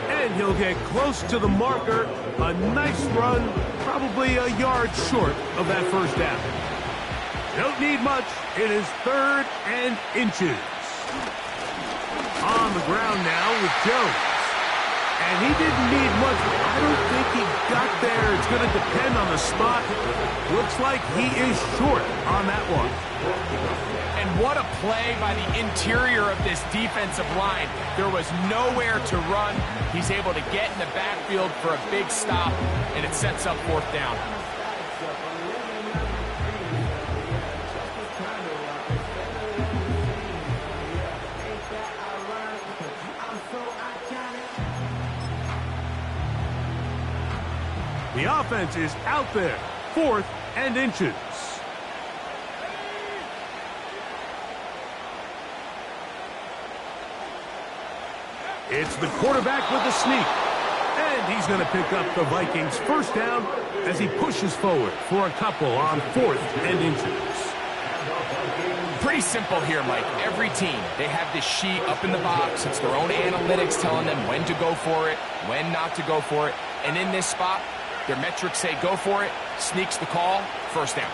And he'll get close to the marker. A nice run, probably a yard short of that first down. Don't need much. It is 3rd and inches. On the ground now with Jones. And he didn't need much. I don't think he got there. It's going to depend on the spot. Looks like he is short on that one. And what a play by the interior of this defensive line. There was nowhere to run. He's able to get in the backfield for a big stop, and it sets up 4th down. The offense is out there, 4th and inches. It's the quarterback with the sneak. And he's going to pick up the Vikings' 1st down as he pushes forward for a couple on 4th and inches. Pretty simple here, Mike. Every team, they have this sheet up in the box. It's their own analytics telling them when to go for it, when not to go for it. And in this spot, their metrics say go for it, sneaks the call, 1st down.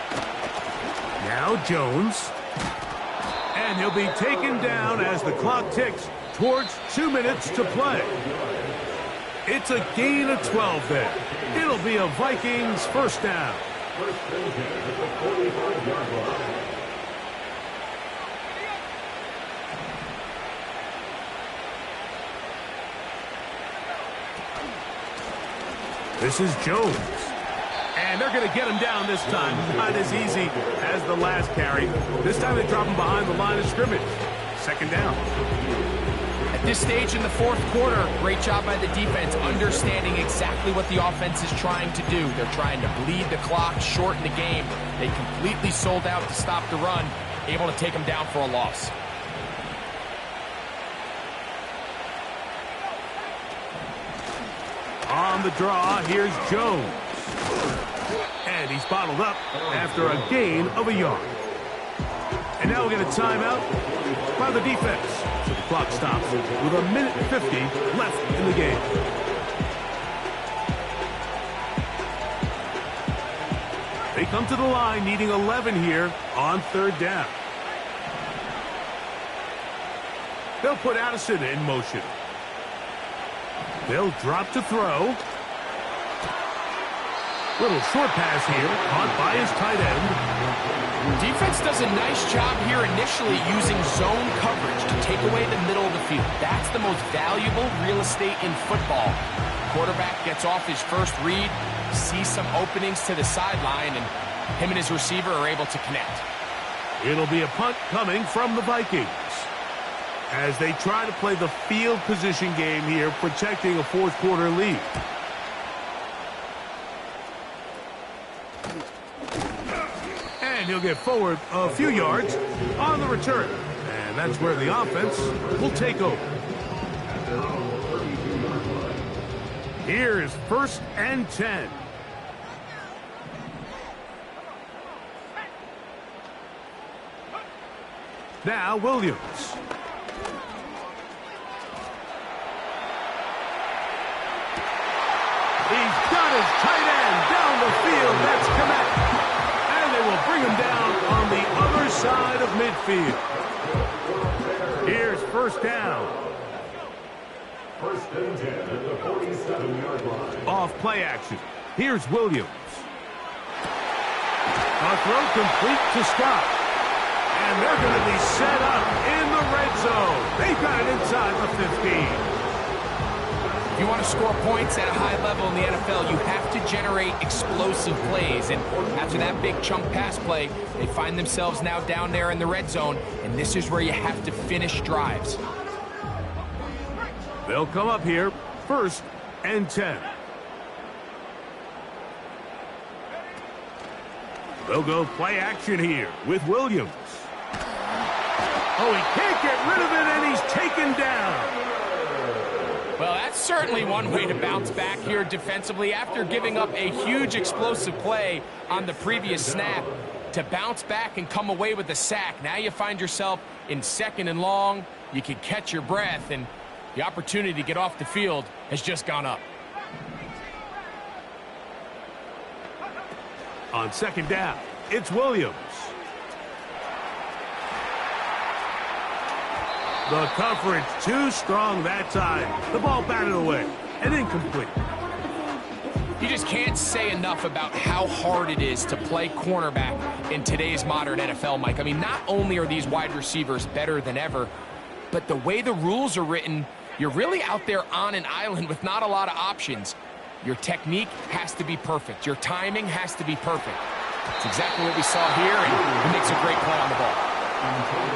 Now Jones. And he'll be taken down as the clock ticks towards 2 minutes to play. It's a gain of 12 there. It'll be a Vikings 1st down. This is Jones. And they're going to get him down this time. Not as easy as the last carry. This time they drop him behind the line of scrimmage. 2nd down. At this stage in the 4th quarter, great job by the defense, understanding exactly what the offense is trying to do. They're trying to bleed the clock, shorten the game. They completely sold out to stop the run, able to take him down for a loss. On the draw, here's Jones. And he's bottled up after a gain of a yard. And now we'll get a timeout by the defense. So the clock stops with 1:50 left in the game. They come to the line needing 11 here on 3rd down. They'll put Addison in motion. They'll drop to throw. Little short pass here, caught by his tight end. Defense does a nice job here initially using zone coverage to take away the middle of the field. That's the most valuable real estate in football. Quarterback gets off his 1st read, sees some openings to the sideline, and him and his receiver are able to connect. It'll be a punt coming from the Vikings as they try to play the field position game here, protecting a 4th quarter lead. And he'll get forward a few yards on the return. And that's where the offense will take over. Here's 1st and 10. Now Williams. He's got his tight end down the field. That's Komet. And they will bring him down on the other side of midfield. Here's 1st down. 1st and 10 at the 47-yard line. Off play action. Here's Williams. A throw complete to Scott. And they're going to be set up in the red zone. They've got it inside the 15. If you want to score points at a high level in the NFL, you have to generate explosive plays. And after that big chunk pass play, they find themselves now down there in the red zone. And this is where you have to finish drives. They'll come up here, 1st and 10. They'll go play action here with Williams. Oh, he can't get rid of it, and he's taken down. Well, that's certainly one way to bounce back here defensively after giving up a huge explosive play on the previous snap. To bounce back and come away with a sack. Now you find yourself in 2nd and long. You can catch your breath, and the opportunity to get off the field has just gone up. On 2nd down, it's Williams. The coverage too strong that time. The ball batted away and incomplete. You just can't say enough about how hard it is to play cornerback in today's modern NFL, Mike. I mean, not only are these wide receivers better than ever, but the way the rules are written, you're really out there on an island with not a lot of options. Your technique has to be perfect. Your timing has to be perfect. It's exactly what we saw here, and he makes a great play on the ball.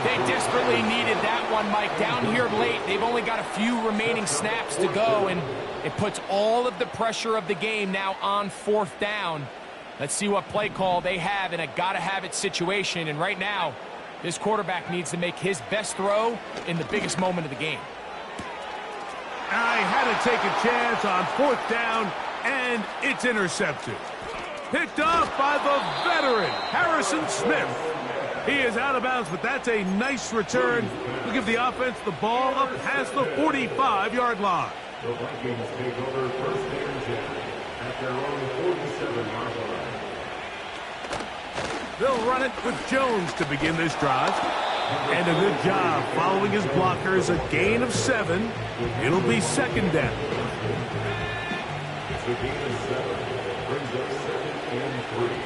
They desperately needed that one, Mike. Down here late, they've only got a few remaining snaps to go, and it puts all of the pressure of the game now on 4th down. Let's see what play call they have in a gotta-have-it situation, and right now, this quarterback needs to make his best throw in the biggest moment of the game. I had to take a chance on 4th down, and it's intercepted. Picked off by the veteran, Harrison Smith. He is out of bounds, but that's a nice return to give the offense the ball up past the 45-yard line. The Vikings take over 1st and 10 at their own 47-yard line. They'll run it with Jones to begin this drive. And a good job following his blockers, a gain of 7. It'll be 2nd down. It's a gain of 7. Brings up 2nd and 3.